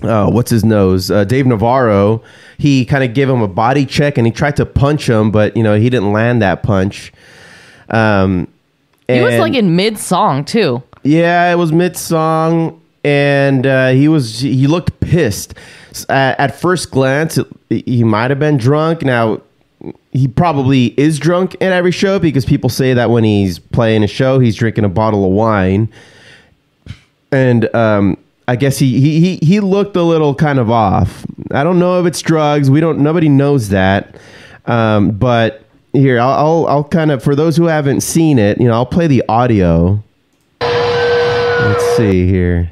what's his nose, Dave Navarro. He kind of gave him a body check and he tried to punch him, but he didn't land that punch. He was like in mid song too. Yeah, it was mid song, and he looked pissed. At first glance, he might have been drunk. Now, he probably is drunk at every show because people say that when he's playing a show, he's drinking a bottle of wine. And I guess he looked a little kind of off. I don't know if it's drugs. Nobody knows that. But here, I'll kind of, for those who haven't seen it, I'll play the audio. Let's see here.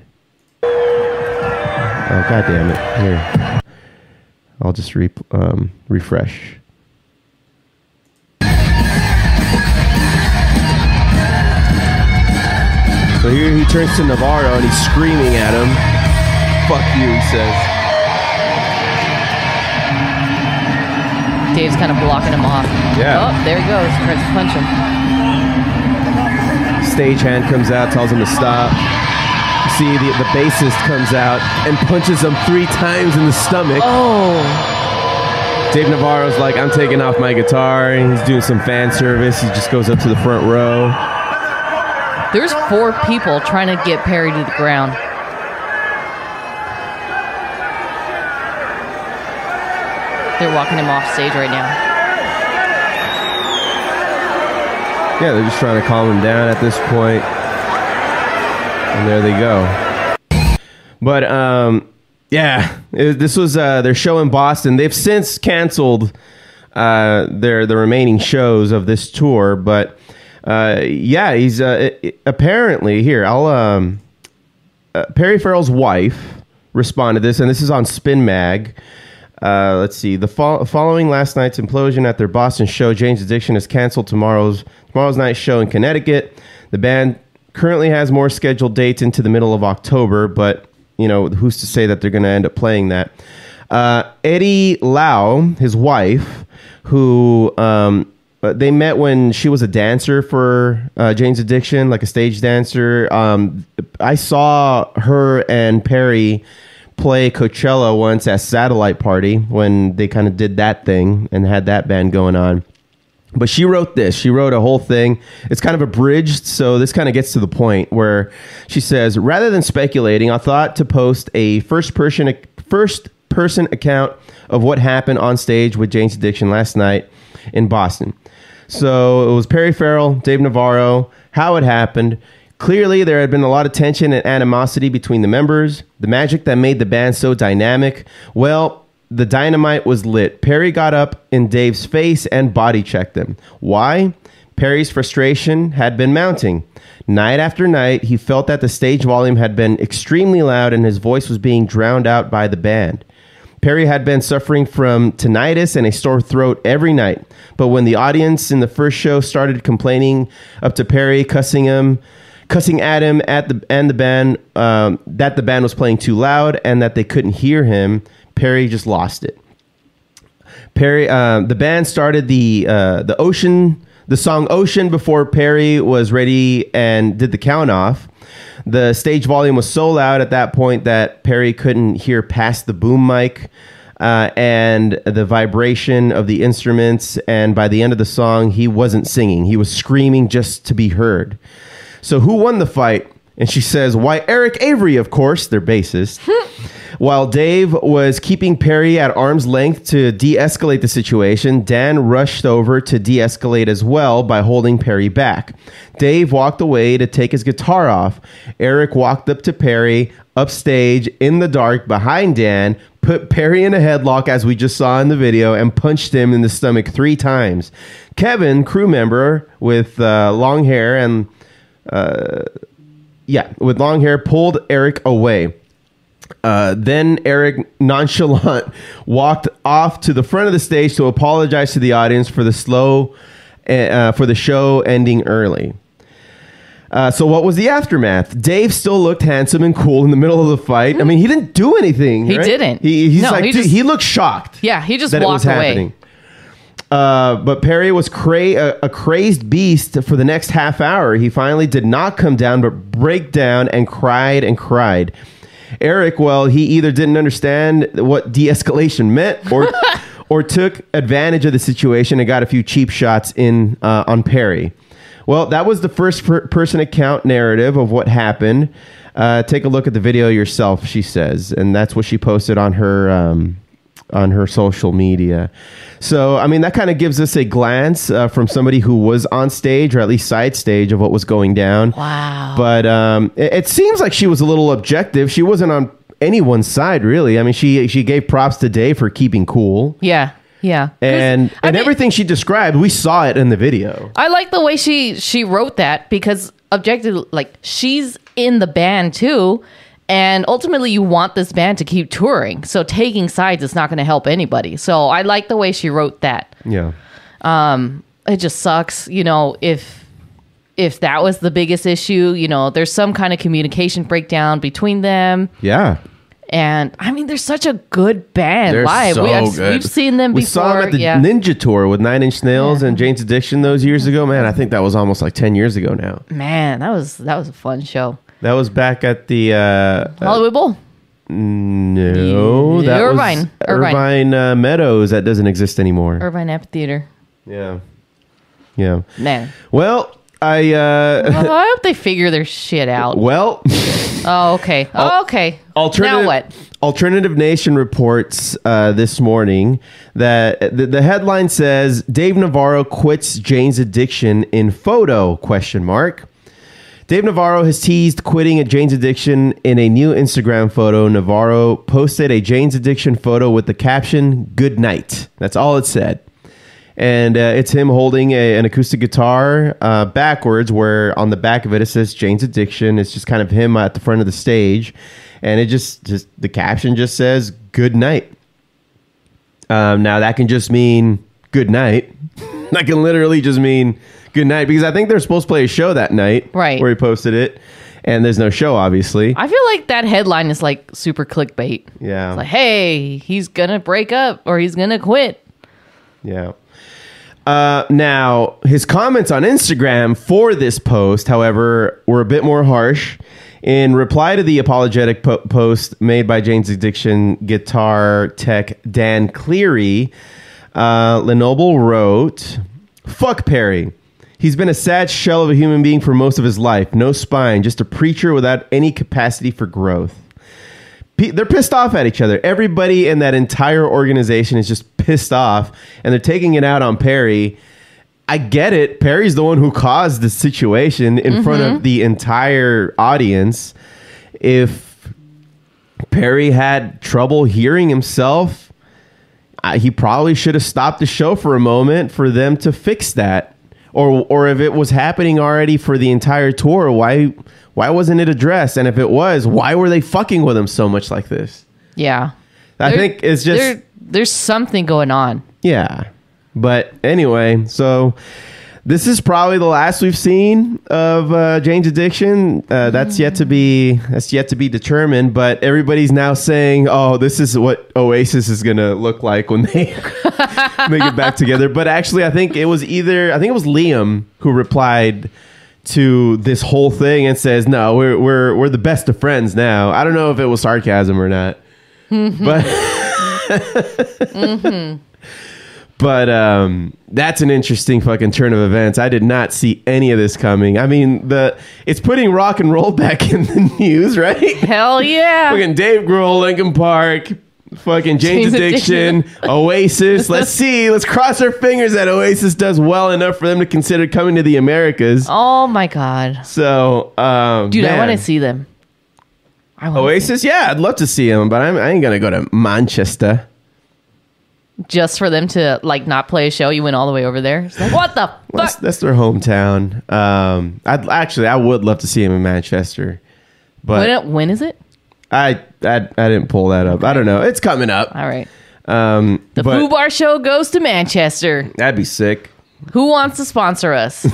Oh, God damn it. Here. I'll just refresh. So here he turns to Navarro and he's screaming at him. Fuck you, he says. Dave's kind of blocking him off. Yeah. Oh, there he goes. Tries to punch him. Stagehand comes out, tells him to stop. You see the bassist comes out and punches him 3 times in the stomach. Oh. Dave Navarro's like, I'm taking off my guitar. And he's doing some fan service. He just goes up to the front row. There's 4 people trying to get Perry to the ground. They're walking him off stage right now. Yeah, they're just trying to calm him down at this point. And there they go. But, yeah, this was their show in Boston. They've since canceled the remaining shows of this tour, but yeah, he's apparently here. Perry Farrell's wife responded to this, and this is on Spin Mag. Let's see. Following last night's implosion at their Boston show, Jane's Addiction has canceled tomorrow's night's show in Connecticut. The band currently has more scheduled dates into the middle of October, but who's to say that they're going to end up playing that? Eddie Lau, his wife, who they met when she was a dancer for Jane's Addiction, like a stage dancer. I saw her and Perry play Coachella once at Satellite Party when they kind of did that thing and had that band going on. But she wrote this. She wrote a whole thing. It's kind of abridged, so this kind of gets to the point where she says, rather than speculating, I thought to post a first-person account of what happened on stage with Jane's Addiction last night in Boston. So it was Perry Farrell, Dave Navarro, how it happened. Clearly, there had been a lot of tension and animosity between the members. The magic that made the band so dynamic, well, the dynamite was lit. Perry got up in Dave's face and body checked him. Why? Perry's frustration had been mounting. Night after night, he felt that the stage volume had been extremely loud and his voice was being drowned out by the band. Perry had been suffering from tinnitus and a sore throat every night. But when the audience in the first show started complaining up to Perry, cussing at him and the band, that the band was playing too loud and that they couldn't hear him, Perry just lost it. The band started the song Ocean before Perry was ready and did the count off. The stage volume was so loud at that point that Perry couldn't hear past the boom mic and the vibration of the instruments. And by the end of the song, he wasn't singing. He was screaming just to be heard. So who won the fight? And she says, why, Eric Avery, of course, their bassist. While Dave was keeping Perry at arm's length to de-escalate the situation, Dan rushed over to de-escalate as well by holding Perry back. Dave walked away to take his guitar off. Eric walked up to Perry, upstage, in the dark, behind Dan, put Perry in a headlock, as we just saw in the video, and punched him in the stomach 3 times. Kevin, crew member with long hair and... with long hair, pulled Eric away. Then Eric nonchalant walked off to the front of the stage to apologize to the audience for the show ending early. So what was the aftermath? Dave still looked handsome and cool in the middle of the fight. I mean, he didn't do anything. He right? didn't. He looked shocked. Yeah, he just that walked it was away. Happening. But Perry was a crazed beast for the next half hour. He finally did not come down, but break down and cried and cried. Eric, well, he either didn't understand what de-escalation meant or took advantage of the situation and got a few cheap shots in on Perry. Well, that was the first person account narrative of what happened. Take a look at the video yourself, she says. And that's what she posted on her social media. So, I mean, that kind of gives us a glance from somebody who was on stage, or at least side stage, of what was going down. Wow. But it seems like she was a little objective. She wasn't on anyone's side, really. I mean, she gave props to Dave for keeping cool. Yeah. Yeah. And everything she described, we saw it in the video. I like the way she wrote that because objectively, like, she's in the band too. And ultimately, you want this band to keep touring. So taking sides is not going to help anybody. So I like the way she wrote that. Yeah. It just sucks, you know, if that was the biggest issue, you know, there's some kind of communication breakdown between them. Yeah. And I mean, they're such a good band They're live. so good. We've seen them before. We saw them at the Ninja Tour with 9 Inch Nails and Jane's Addiction those years ago. Man, I think that was almost like 10 years ago now. Man, that was a fun show. That was back at the Hollywood Bowl. No, that was Irvine Meadows. That doesn't exist anymore. Irvine Amphitheater. Yeah. Man. Well, I hope they figure their shit out. Well. Oh, okay. Okay. Now what? Alternative Nation reports this morning that the headline says Dave Navarro quits Jane's Addiction in photo ? Dave Navarro has teased quitting at Jane's Addiction in a new Instagram photo. Navarro posted a Jane's Addiction photo with the caption, "Good night." That's all it said. And it's him holding an acoustic guitar backwards, where on the back of it, it says Jane's Addiction. It's just kind of him at the front of the stage. And it just the caption just says, "Good night." Now, that can just mean good night. That can literally just mean good night, because I think they're supposed to play a show that night, right, where he posted it, and there's no show, obviously. I feel like that headline is like super clickbait. Yeah. It's like, hey, he's gonna break up or he's gonna quit. Yeah. Now, his comments on Instagram for this post, however, were a bit more harsh. In reply to the apologetic post made by Jane's Addiction guitar tech Dan Cleary, Lenoble wrote, "Fuck Perry. He's been a sad shell of a human being for most of his life. No spine, just a preacher without any capacity for growth." They're pissed off at each other. Everybody in that entire organization is just pissed off, and they're taking it out on Perry. I get it. Perry's the one who caused the situation in front of the entire audience. If Perry had trouble hearing himself, he probably should have stopped the show for a moment for them to fix that. Or if it was happening already for the entire tour, why wasn't it addressed? And if it was, why were they fucking with him so much like this? Yeah. I think it's just... There's something going on. Yeah. But anyway, so this is probably the last we've seen of Jane's Addiction. That's yet to be determined. But everybody's now saying, "Oh, this is what Oasis is gonna look like when they get back together." But actually, I think it was Liam who replied to this whole thing and says, "No, we're the best of friends now." I don't know if it was sarcasm or not, but. But that's an interesting fucking turn of events. I did not see any of this coming. I mean, it's putting rock and roll back in the news, right? Hell yeah. Fucking Dave Grohl, Linkin Park, fucking Jane's Addiction, Oasis. Let's cross our fingers that Oasis does well enough for them to consider coming to the Americas. Oh my God. So, dude, man. I want to see them. Oasis? Yeah, I'd love to see them, but I ain't going to go to Manchester. Just for them to like not play a show, you went all the way over there. It's like, what the fuck? That's their hometown. I would love to see him in Manchester, but when is it? I didn't pull that up. I don't know. It's coming up. All right. The Foo Bar show goes to Manchester. That'd be sick. Who wants to sponsor us?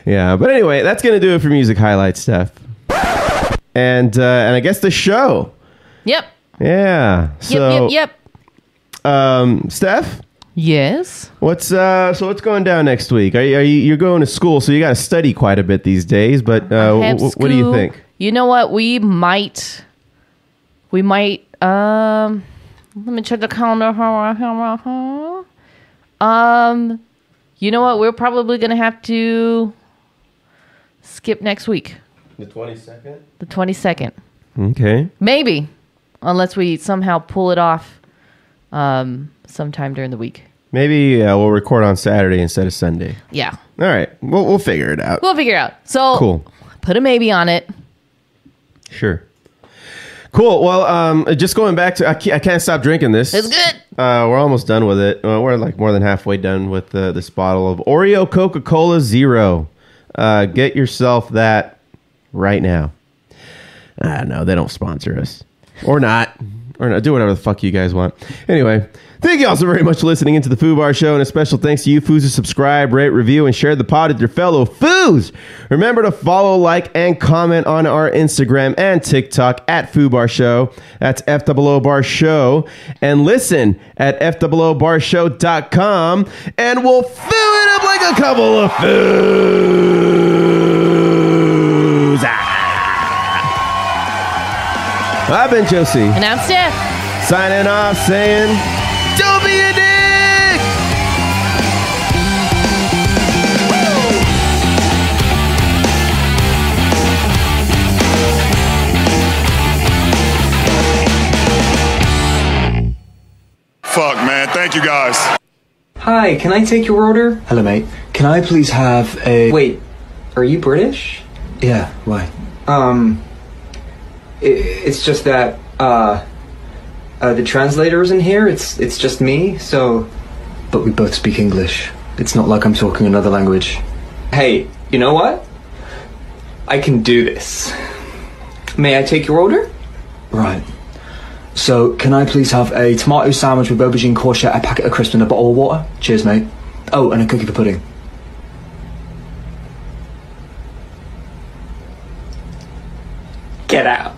Yeah, but anyway, that's gonna do it for music highlights stuff. And I guess the show. Yep. Yeah. So, Yep. Steph? Yes. What's going down next week? You're going to school, so you got to study quite a bit these days. But what do you think? You know what? We might. Let me check the calendar. You know what? We're probably gonna have to skip next week. The 22nd. The 22nd. Okay. Maybe, unless we somehow pull it off. Sometime during the week. Maybe we'll record on Saturday instead of Sunday. Yeah. All right. We'll figure it out. We'll figure it out. So cool. Put a maybe on it. Sure. Cool. Well, just going back to I can't stop drinking this. It's good. We're almost done with it. We're like more than halfway done with this bottle of Oreo Coca-Cola Zero. Get yourself that right now. No, they don't sponsor us. Or not. Do whatever the fuck you guys want. Anyway, thank you all so very much for listening into the Foo Bar Show, and a special thanks to you Foos who subscribe, rate, review, and share the pod with your fellow Foos. Remember to follow, like, and comment on our Instagram and TikTok at Foo Bar Show. That's FOO Bar Show. And listen at FOOBarshow.com, and we'll fill it up like a couple of Foos. I've been Josie. And I'm Steph. Signing off saying, don't be a dick! Fuck, man. Thank you, guys. Hi, can I take your order? Hello, mate. Can I please have a... Wait, are you British? Yeah, why? It's just that, the translator isn't here. It's just me, so... But we both speak English. It's not like I'm talking another language. Hey, you know what? I can do this. May I take your order? Right. So, can I please have a tomato sandwich with aubergine, courgette, a packet of crisps, and a bottle of water? Cheers, mate. Oh, and a cookie for pudding. Get out.